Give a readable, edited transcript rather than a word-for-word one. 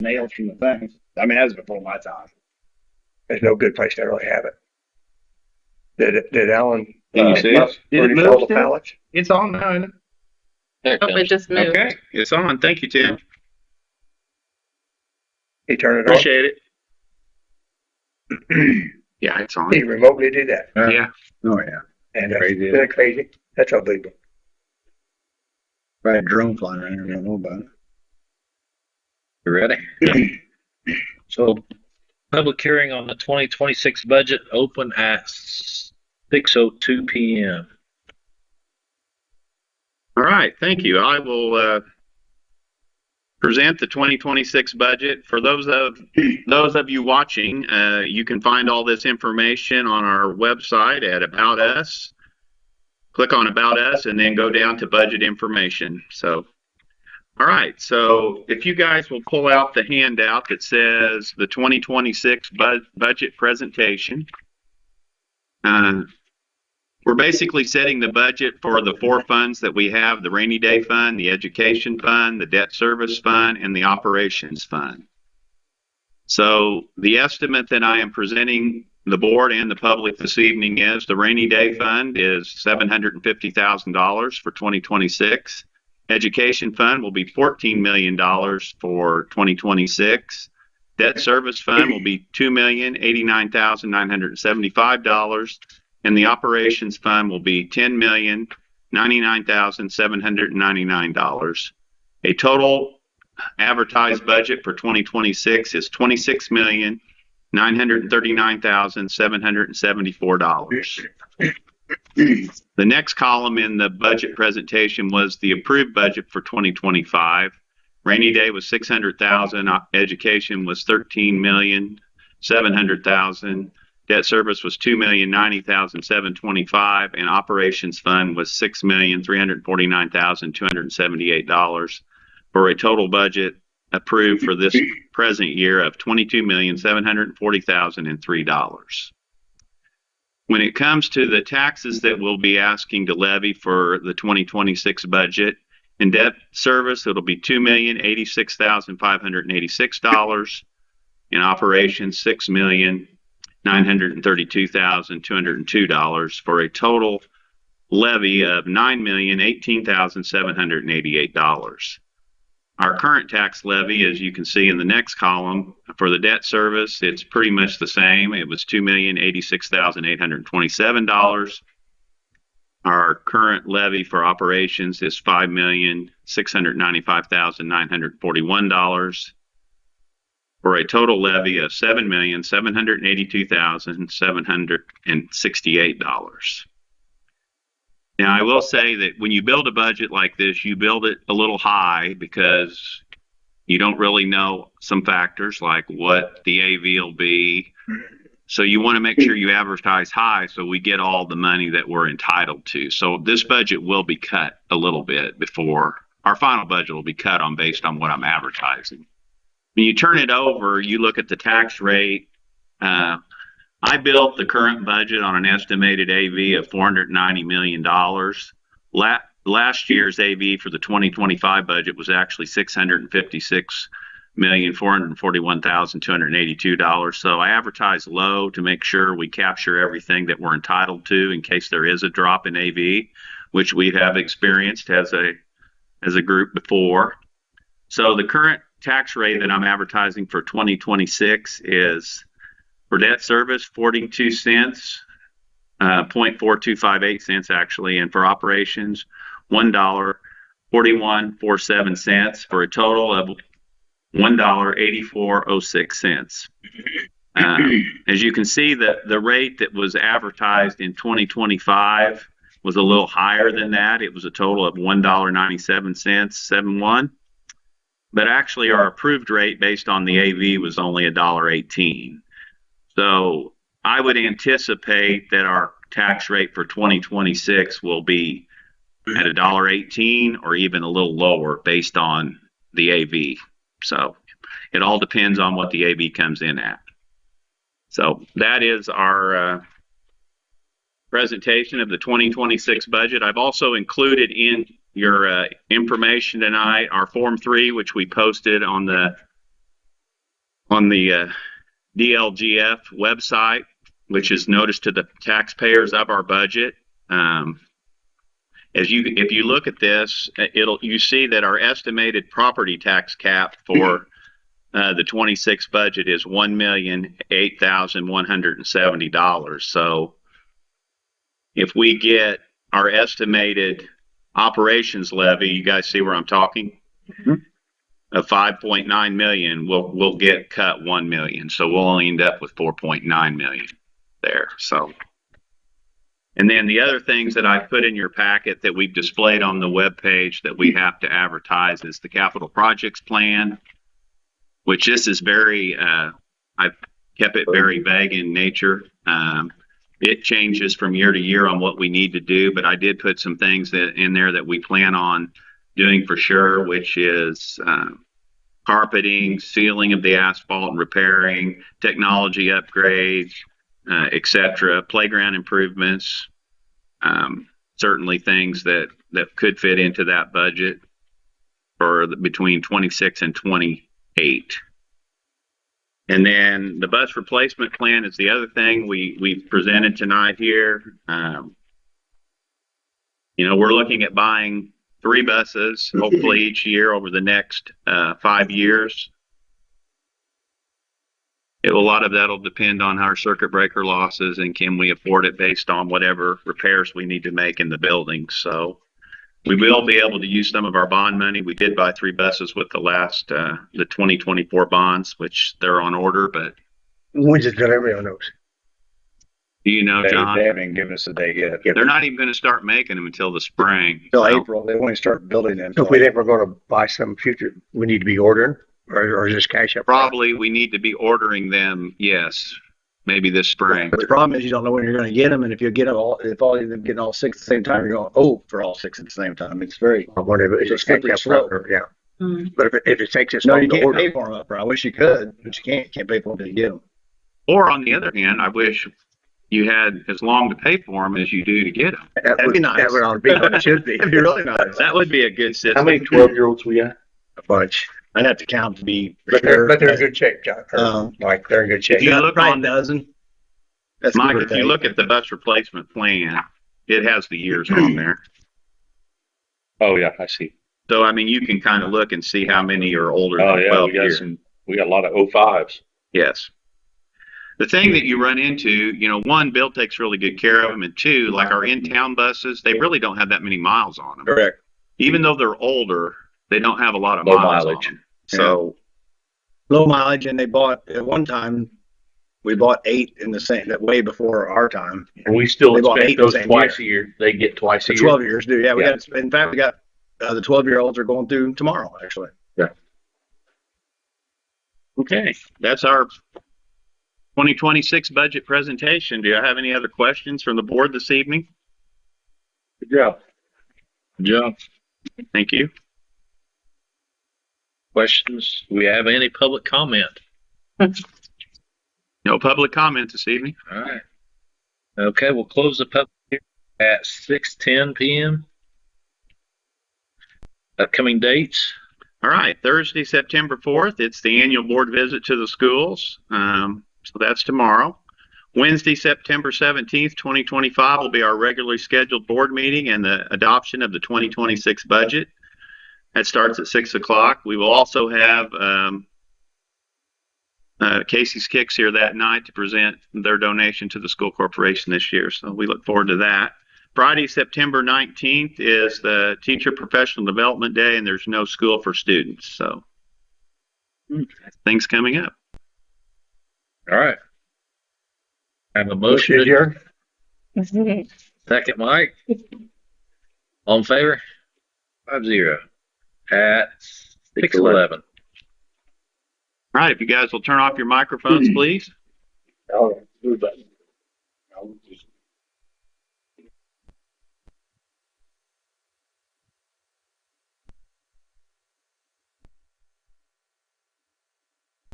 nails from the things. I mean, that was before my time. There's no good place to really have it. Did Alan Can you see it? Did it furnish all move the still? pallets? It's on now, isn't it? There it Oh, it comes. just moved. Okay, it's on. Thank you, Tim. He turned it on. Appreciate it. Yeah, it's on. He remotely did that. Yeah. Oh, yeah. And Crazy. isn't that crazy? That's unbelievable. Right, a drone flying around, I don't know about it. You ready? So, public hearing on the 2026 budget open at 6:02 p.m. All right, thank you. I will present the 2026 budget. For those of you watching, you can find all this information on our website at About Us. Click on About Us and then go down to budget information. So, all right, so if you guys will pull out the handout that says the 2026 budget presentation. We're basically setting the budget for the four funds that we have: the rainy day fund, the education fund, the debt service fund, and the operations fund. So the estimate that I am presenting the board and the public this evening is the rainy day fund is $750,000 for 2026. Education fund will be $14 million for 2026. Debt service fund will be $2,089,975. And the operations fund will be $10,099,799. A total advertised budget for 2026 is $26,939,774. The next column in the budget presentation was the approved budget for 2025. Rainy day was $600,000. Education was $13,700,000. Debt service was $2,090,725, and operations fund was $6,349,278 for a total budget approved for this present year of $22,740,003. When it comes to the taxes that we'll be asking to levy for the 2026 budget, in debt service, it'll be $2,086,586. In operations, $6,932,202 for a total levy of $9,018,788. Our current tax levy, as you can see in the next column, for the debt service, it's pretty much the same. It was $2,086,827. Our current levy for operations is $5,695,941. For a total levy of $7,782,768. Now, I will say that when you build a budget like this, you build it a little high because you don't really know some factors like what the AV will be. So you want to make sure you advertise high so we get all the money that we're entitled to. So this budget will be cut a little bit before our final budget will be cut on based on what I'm advertising. When you turn it over, you look at the tax rate. I built the current budget on an estimated AV of $490 million. Last year's AV for the 2025 budget was actually $656,441,282. So I advertised low to make sure we capture everything that we're entitled to in case there is a drop in AV, which we have experienced as a group before. So the current tax rate that I'm advertising for 2026 is for debt service 42 cents, 0.4258 cents actually, and for operations $1.4147 for a total of $1.8406. As you can see, the rate that was advertised in 2025 was a little higher than that. It was a total of $1.9771. But actually, our approved rate based on the AV was only $1.18. So I would anticipate that our tax rate for 2026 will be at $1.18 or even a little lower based on the AV. So it all depends on what the AV comes in at. So that is our presentation of the 2026 budget. I've also included in your information tonight our Form 3, which we posted on the on the DLGF website, which is notice to the taxpayers of our budget. If you look at this, you see that our estimated property tax cap for the 26 budget is $1,008,170. So if we get our estimated operations levy, you guys see where I'm talking? Mm-hmm. Of 5.9 million, we'll get cut 1 million. So we'll only end up with 4.9 million there. So, and then the other things that I put in your packet that we've displayed on the web page that we have to advertise is the capital projects plan, which this is very, I've kept it very vague in nature. It changes from year to year on what we need to do, but I did put some things in there that we plan on doing for sure, which is carpeting, sealing of the asphalt and repairing, technology upgrades, etc., playground improvements, certainly things that could fit into that budget for between 26 and 28. And then the bus replacement plan is the other thing we've presented tonight here. We're looking at buying 3 buses, hopefully each year over the next 5 years. A lot of that'll depend on our circuit breaker losses and can we afford it based on whatever repairs we need to make in the building. So we will be able to use some of our bond money. We did buy 3 buses with the last, the 2024 bonds, which they're on order, but. When's the delivery on those? Do you know, John? They haven't even given us a date yet. They're not even going to start making them until the spring. Till April, they won't start building them. So if we ever going to buy some future, we need to be ordering, or is this cash up? Probably we need to be ordering them, yes, maybe this spring. But the problem is you don't know when you're going to get them, and if you get them all, if all of them getting all 6 at the same time, you're going, oh, for all 6 at the same time. It's very, I wonder if it's slippery slope. yeah. But if it takes us No, long you to can't order, pay for them up front. I wish you could, but you can't pay for them until you get them. Or on the other hand, I wish you had as long to pay for them as you do to get them. That'd be nice. That would ought to be what it should be. That'd be really nice. That would be a good system. How many 12-year-olds we got? A bunch. I'd have to count to be for But sure. they're in good shape, John. Mike, they're in good shape. If you look probably on- a dozen. That's Mike, give or if you take. look at the bus replacement plan, it has the years on there. Oh, yeah, I see. So, I mean, you can kind of look and see how many are older Oh, than yeah, 12 years. we got a lot of 05s. Yes. The thing that you run into, one, Bill takes really good care of them, and 2, like our in-town buses, they really don't have that many miles on them. Correct. Even though they're older, they don't have a lot of Low miles mileage. on them. So, Low mileage, and they bought, at one time, we bought 8 in the same, that way before our time. And we still They bought expect 8 the those same twice a year. They get twice a The year. 12 years do. Yeah, we Yeah. got, in fact, we got, the 12-year-olds are going through tomorrow, actually. okay, that's our 2026 budget presentation. Do you have any other questions from the board this evening? Good job. Good job. Thank you. Questions? Do we have any public comment? No public comment this evening. All right. Okay, we'll close the public hearing at 6:10 p.m. Upcoming dates. All right, Thursday, September 4th, it's the annual board visit to the schools. So that's tomorrow. Wednesday, September 17th, 2025 will be our regularly scheduled board meeting and the adoption of the 2026 budget. That starts at 6 o'clock. We will also have Casey's Kicks here that night to present their donation to the school corporation this year. So we look forward to that. Friday, September 19th is the Teacher Professional Development Day, and there's no school for students. So things coming up. All right. I have a motion. Adjourn. Second, Mike. All in favor? 5-0 at 6:11. All right, if you guys will turn off your microphones, please. Oh, move that.